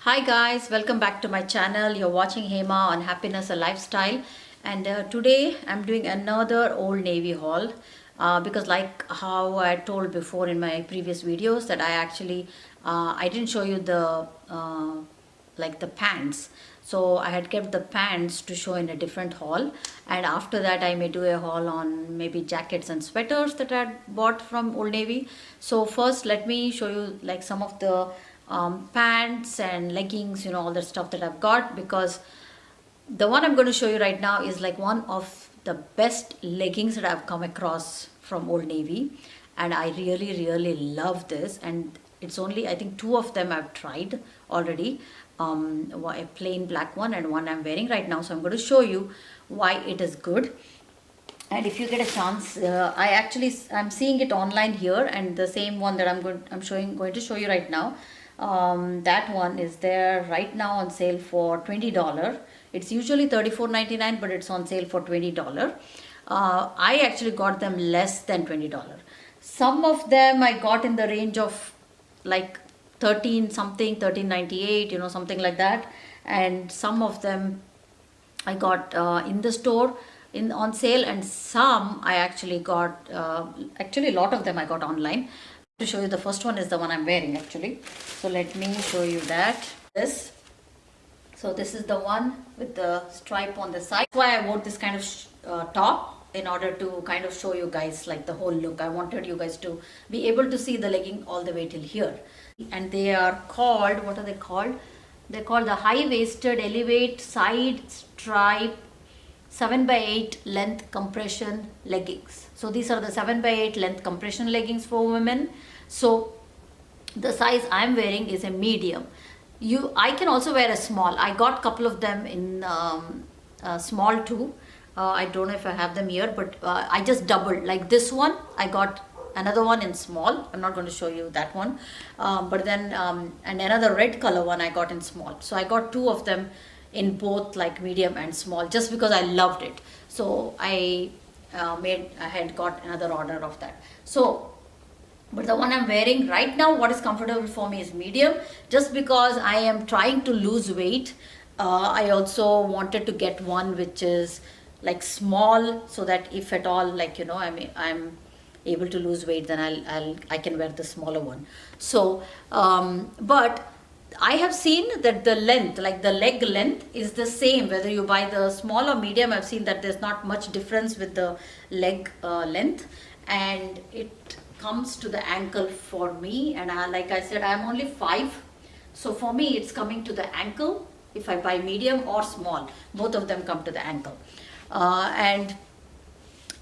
Hi guys, welcome back to my channel. You're watching Hema on Happiness and Lifestyle, and today I'm doing another Old Navy haul because like how I told before in my previous videos that I didn't show you the like the pants. So I had kept the pants to show in a different haul, and after that I may do a haul on maybe jackets and sweaters that I bought from Old Navy. So first let me show you like some of the pants and leggings, all the stuff that I've got, because the one I'm going to show you right now is like one of the best leggings that I've come across from Old Navy, and I really love this. And it's only, I think, two of them I've tried already, a plain black one and one I'm wearing right now. So I'm going to show you why it is good. And if you get a chance, I'm seeing it online here, and the same one that going to show you right now. That one is there right now on sale for $20. It's usually $34.99, but it's on sale for $20. I actually got them less than $20. Some of them I got in the range of like 13 something, 13.98, something like that. And some of them I got in the store in on sale, and some I actually got actually a lot of them I got online. To show you, the first one is the one I'm wearing actually. So let me show you this. So this is the one with the stripe on the side. That's why I wore this kind of top, in order to kind of show you guys like the whole look. I wanted you guys to be able to see the legging all the way till here. And they are called, what are they called? They're called the high-waisted elevate side stripe 7x8 length compression leggings. So these are the 7x8 length compression leggings for women. So the size I'm wearing is a medium. I can also wear a small. I got a couple of them in small too. I don't know if I have them here, but I just doubled. Like this one, I got another one in small. I'm not going to show you that one. But then, and another red color one I got in small. So I got two of them in both like medium and small, just because I loved it. So I had got another order of that. So but the one I'm wearing right now, what is comfortable for me is medium, just because I am trying to lose weight. I also wanted to get one which is like small, so that if at all, like I'm able to lose weight, then I can wear the smaller one. So but I have seen that the length, like the leg length, is the same whether you buy the small or medium. I've seen that there's not much difference with the leg length, and it comes to the ankle for me. And like I said, I'm only 5, so for me it's coming to the ankle. If I buy medium or small, both of them come to the ankle. And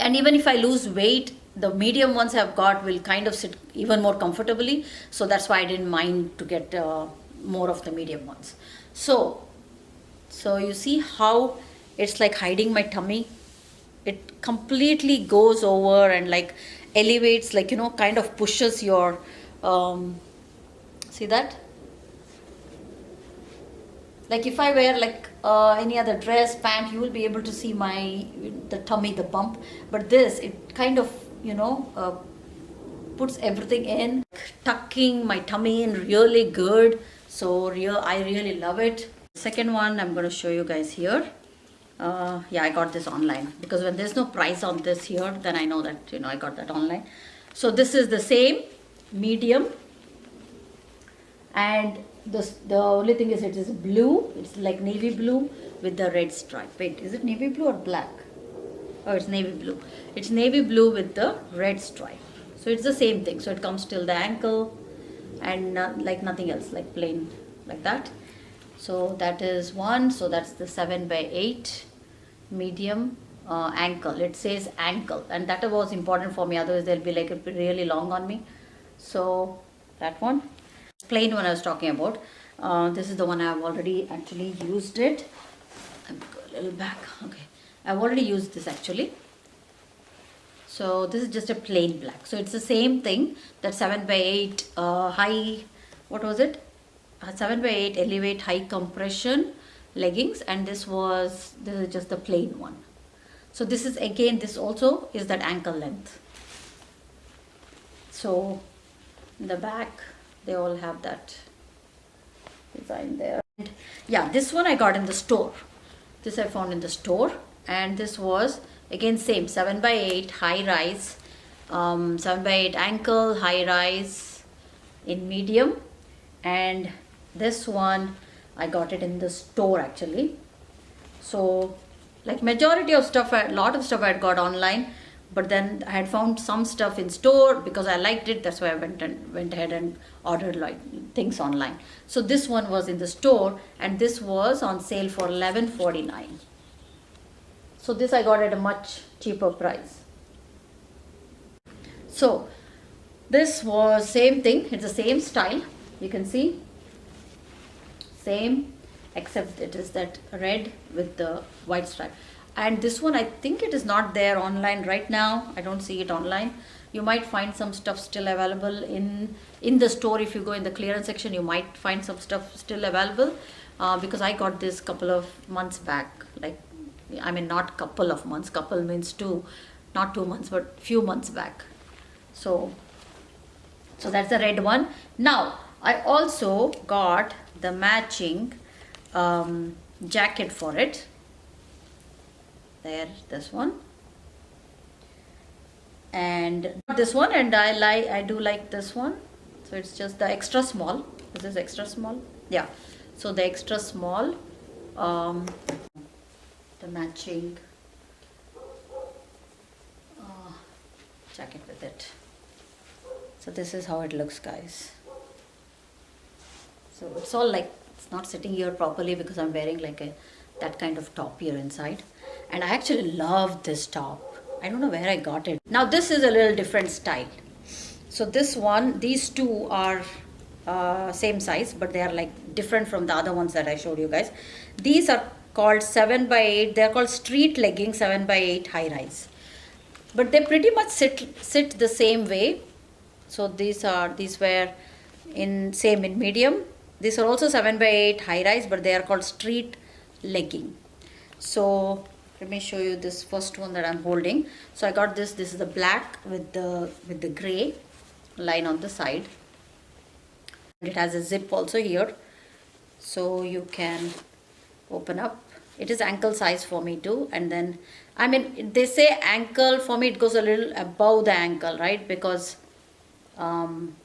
even if I lose weight, the medium ones I've got will kind of sit even more comfortably. So that's why I didn't mind to get more of the medium ones. So you see how it's like hiding my tummy. It completely goes over and like elevates, like kind of pushes your see that, like if I wear like any other dress, pant, you will be able to see the tummy, the bump. But this, it kind of puts everything in, tucking my tummy in really good. So I really love it. Second one I'm going to show you guys here. Yeah, I got this online, because when there's no price on this here, then I know that I got that online. So this is the same medium, and the only thing is it is blue. It's like navy blue with the red stripe. Wait, is it navy blue or black? Oh, it's navy blue. It's navy blue with the red stripe. So it's the same thing. So it comes till the ankle, and like nothing else, like plain like that. So that is one. So that's the 7x8 medium ankle. It says ankle, and that was important for me, otherwise they'll be like really long on me. So that one, plain one I was talking about. This is the one I've already actually used it. I'll go a little back. Okay, I've already used this actually. So this is just a plain black. So it's the same thing, that 7x8 high, what was it? 7x8 elevate high compression leggings, and this is just the plain one. So this is, again, this also is that ankle length. So in the back they all have that design there. And yeah, this one I got in the store. This I found in the store, and this was again same 7 by 8 high rise, 7 by 8 ankle high rise in medium, and this one I got it in the store actually. So like majority of stuff, a lot of stuff I had got online, but then I had found some stuff in store because I liked it. That's why I went ahead and ordered like things online. So this one was in the store, and this was on sale for $11.49. So this I got at a much cheaper price. So this was same thing. It's the same style. You can see same, except it is that red with the white stripe. And this one I think it is not there online right now. I don't see it online. You might find some stuff still available in the store. If you go in the clearance section, you might find some stuff still available, because I got this couple of months back. Like, I mean, not couple of months, couple means two, not 2 months, but few months back. So that's the red one. Now I also got the matching jacket for it. There, this one, and this one, and I do like this one. So it's just the extra small. This is extra small. Yeah. So the extra small, the matching jacket with it. So this is how it looks, guys. So it's all like, it's not sitting here properly because I'm wearing like that kind of top here inside. And I actually love this top. I don't know where I got it. Now this is a little different style. So this one, these two are same size, but they are like different from the other ones that I showed you guys. These are called 7 by 8. They're called street leggings 7 by 8 high rise. But they pretty much sit the same way. So these were in medium. These are also 7 by 8 high rise, but they are called street legging. So let me show you this first one that I'm holding. So I got this. This is the black with the gray line on the side. It has a zip also here, so you can open up. It is ankle size for me too. And then, I mean, they say ankle, for me it goes a little above the ankle, right? Because I'm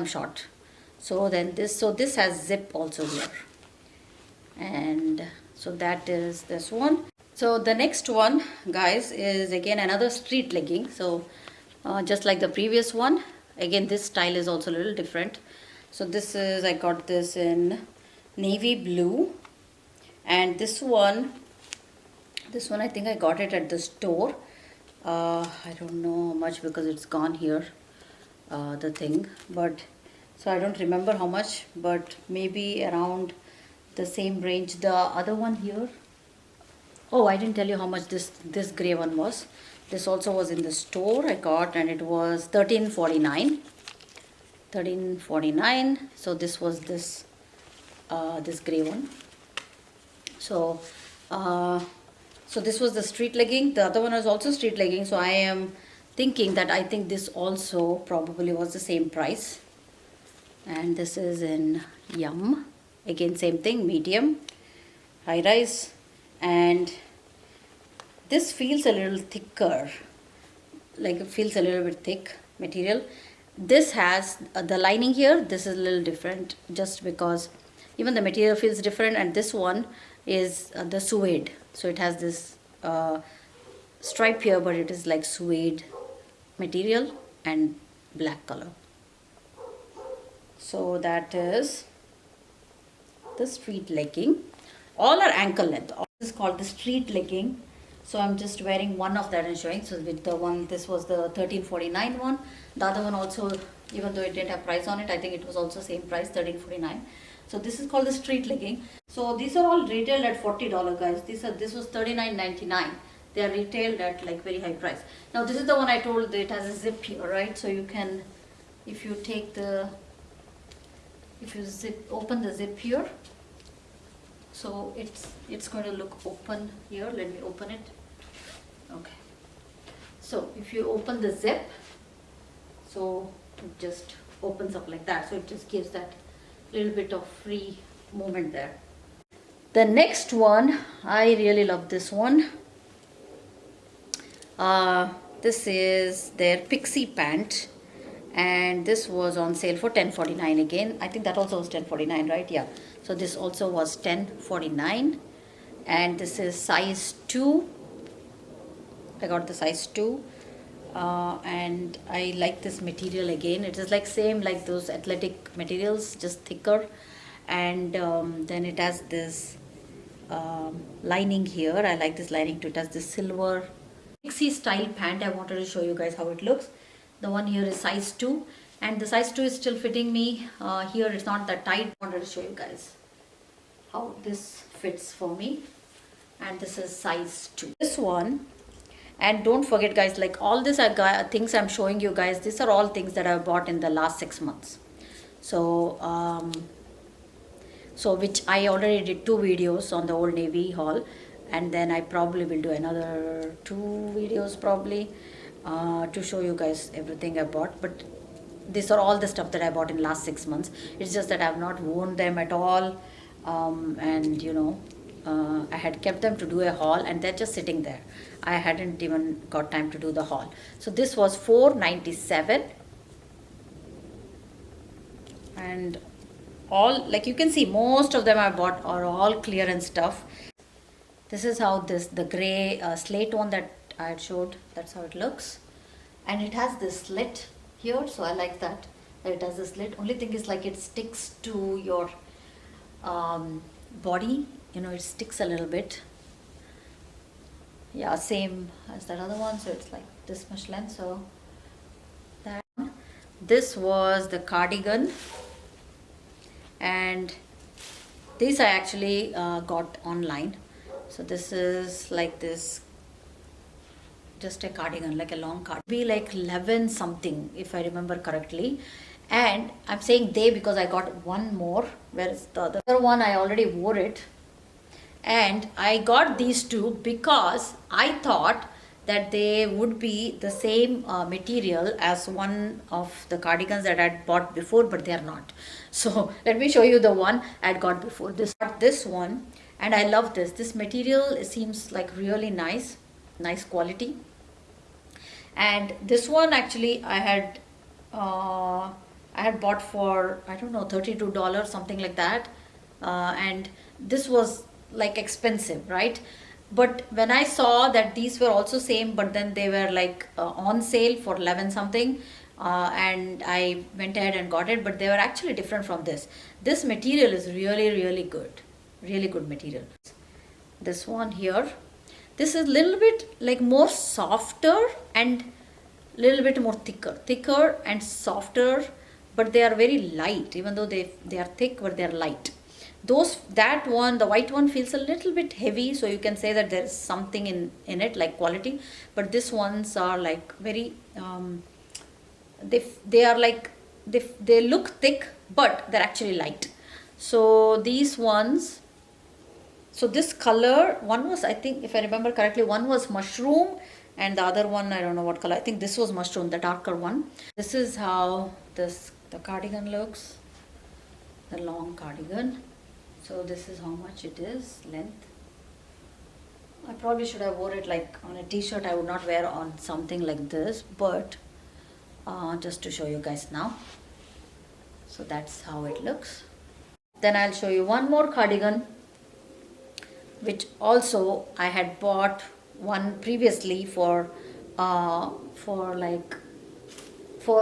short. So then this has zip also here. And so that is this one. So the next one, guys, is again another street legging. So just like the previous one, again this style is also a little different. So this is, I got this in navy blue, and this one I think I got it at the store. I don't know much because it's gone here, the thing, but so I don't remember how much, but maybe around the same range. The other one here, oh, I didn't tell you how much this gray one was. This also was in the store I got, and it was $13.49. $13.49. So this was this gray one. So so this was the street legging. The other one was also street legging. So I am thinking that I think this also probably was the same price. And this is in yum. Again, same thing, medium, high rise, and this feels a little thicker, like it feels a little bit thick material. This has the lining here. This is a little different just because even the material feels different, and this one is the suede. So it has this stripe here, but it is like suede material and black color. So that is the street legging. All are ankle length. All is called the street legging. So I'm just wearing one of that and showing. So with the one, this was the $13.49 one. The other one also, even though it didn't have price on it, I think it was also same price, $13.49. So this is called the street legging. So these are all retailed at $40, guys. This was $39.99. They are retailed at like very high price. Now this is the one I told that it has a zip here, right? So you can, if you open the zip here, so it's going to look open here. Let me open it. Okay. So if you open the zip, so it just opens up like that. So it just gives that little bit of free movement there. The next one, I really love this one. This is their Pixie pant, and this was on sale for $10.49 again. I think that also was $10.49, right? Yeah. So this also was $10.49, and this is size 2. I got the size 2. And I like this material again. It is like same like those athletic materials, just thicker. And then it has this lining here. I like this lining too. It has this silver Pixie style pant. I wanted to show you guys how it looks. The one here is size 2, and the size 2 is still fitting me. Here it's not that tight. I wanted to show you guys how this fits for me. And this is size 2. This one, and don't forget guys, like all these are things I'm showing you guys, these are all things that I've bought in the last 6 months. So so which I already did 2 videos on the Old Navy haul, and then I probably will do another 2 videos probably to show you guys everything I bought. But these are all the stuff that I bought in last 6 months. It's just that I have not worn them at all, and you know, I had kept them to do a haul, and they're just sitting there. I hadn't even got time to do the haul. So this was $4.97, and all, like you can see, most of them I bought are all clearance stuff. This is how the gray slate one that I had showed, that's how it looks. And it has this slit here, so I like that it has this slit. Only thing is, like, it sticks to your body, you know, it sticks a little bit. Yeah, same as that other one, so it's like this much length. So that one. This was the cardigan, and this I actually got online. So this is like this, just a cardigan, like a long cardigan. Be like 11 something if I remember correctly. And I'm saying they because I got one more, whereas the other one I already wore it. And I got these two because I thought that they would be the same material as one of the cardigans that I had bought before, but they are not. So let me show you the one I had got before. This one, and I love this. This material, it seems like really nice quality. And this one actually I had bought for, I don't know, $32, something like that. And this was like expensive, right? But when I saw that these were also same, but then they were like on sale for 11 something, and I went ahead and got it. But they were actually different from this. This material is really good material. This one here, this is a little bit like more softer and little bit more thicker and softer, but they are very light. Even though they are thick, but they are light. That one, the white one, feels a little bit heavy, so you can say that there is something in it, like quality. But these ones are like very they are like they look thick, but they're actually light. So these ones, so this color, one was, I think if I remember correctly, one was mushroom, and the other one I don't know what color. I think this was mushroom, the darker one. This is how the cardigan looks, the long cardigan. So this is how much it is, length. I probably should have wore it like on a t-shirt. I would not wear on something like this, but just to show you guys now. So that's how it looks. Then I'll show you one more cardigan, which also I had bought one previously for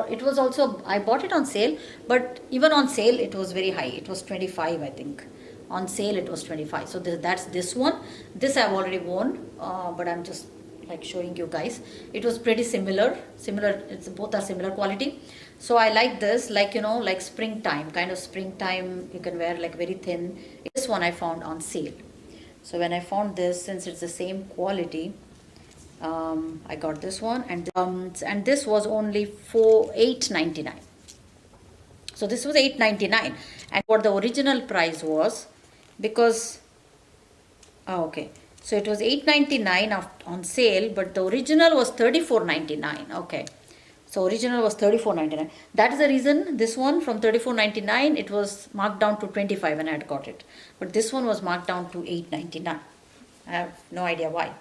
it was also, I bought it on sale, but even on sale it was very high. It was 25, I think. On sale it was 25. So that's this one. This I've already worn, but I'm just like showing you guys. It was pretty similar. Both are similar quality. So I like this, like, you know, like springtime, kind of springtime. You can wear like very thin. This one I found on sale. So when I found this, since it's the same quality, I got this one, and this was only for $8.99. So this was $8.99, and what the original price was, because okay, so it was $8.99 on sale, but the original was $34.99. Okay, So original was $34.99. That is the reason this one from $34.99 it was marked down to $25 when I had got it. But this one was marked down to $8.99. I have no idea why.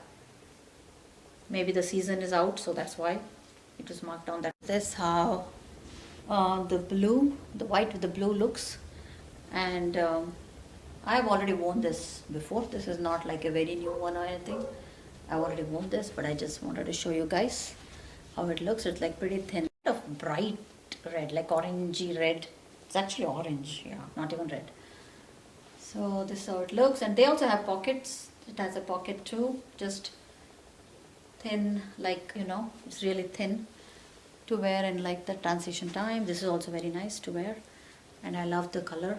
Maybe the season is out, so that's why it was marked down. That this how the white with the blue looks, and I have already worn this before. This is not like a very new one or anything. I've already worn this, but I just wanted to show you guys how it looks. It's like pretty thin, kind of bright red, like orangey red. It's actually orange, yeah, not even red. So this is how it looks, and they also have pockets. It has a pocket too, just thin, like, you know, it's really thin to wear in like the transition time. This is also very nice to wear, and I love the color.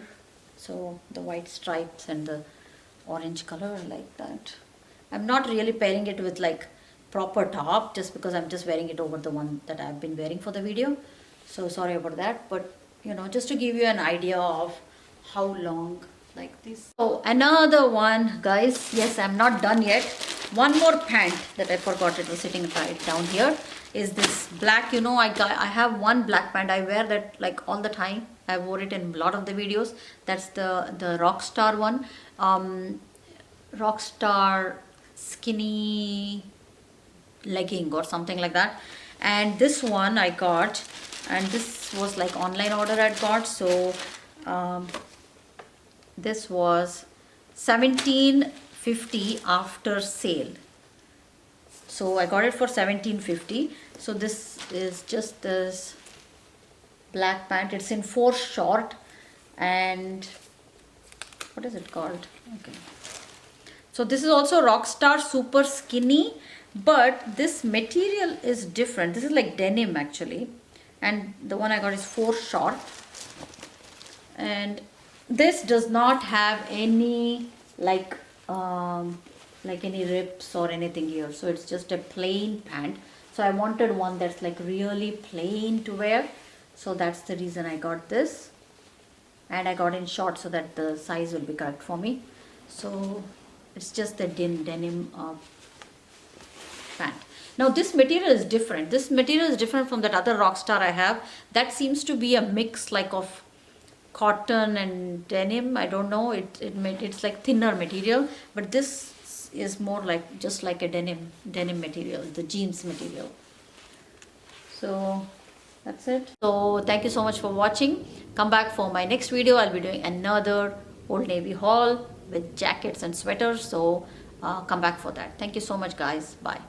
So the white stripes and the orange color, I like that. I'm not really pairing it with like proper top, just because I'm just wearing it over the one that I've been wearing for the video. So sorry about that, but you know, just to give you an idea of how long like this. So another one, guys, yes, I'm not done yet. One more pant that I forgot, it was sitting right down here, is this black. You know, I have one black pant. I wear that like all the time. I wore it in a lot of the videos. That's the Rockstar one. Rockstar skinny legging or something like that. And this one I got, and this was like online order I got. So this was $17.50 after sale. So I got it for $17.50. So this is just this black pant. It's in 4 short, and what is it called? Okay. So this is also Rockstar super skinny, but this material is different. This is like denim actually, and the one I got is 4 short, and this does not have any like any rips or anything here. So it's just a plain pant. So I wanted one that's like really plain to wear. So that's the reason I got this, and I got in short so that the size will be correct for me. So it's just the denim pant. Now this material is different. This material is different from that other Rockstar I have. That seems to be a mix like of cotton and denim. I don't know. It's like thinner material, but this is more like just like a denim material, the jeans material. So that's it. So thank you so much for watching. Come back for my next video. I'll be doing another Old Navy haul with jackets and sweaters. So come back for that. Thank you so much, guys. Bye.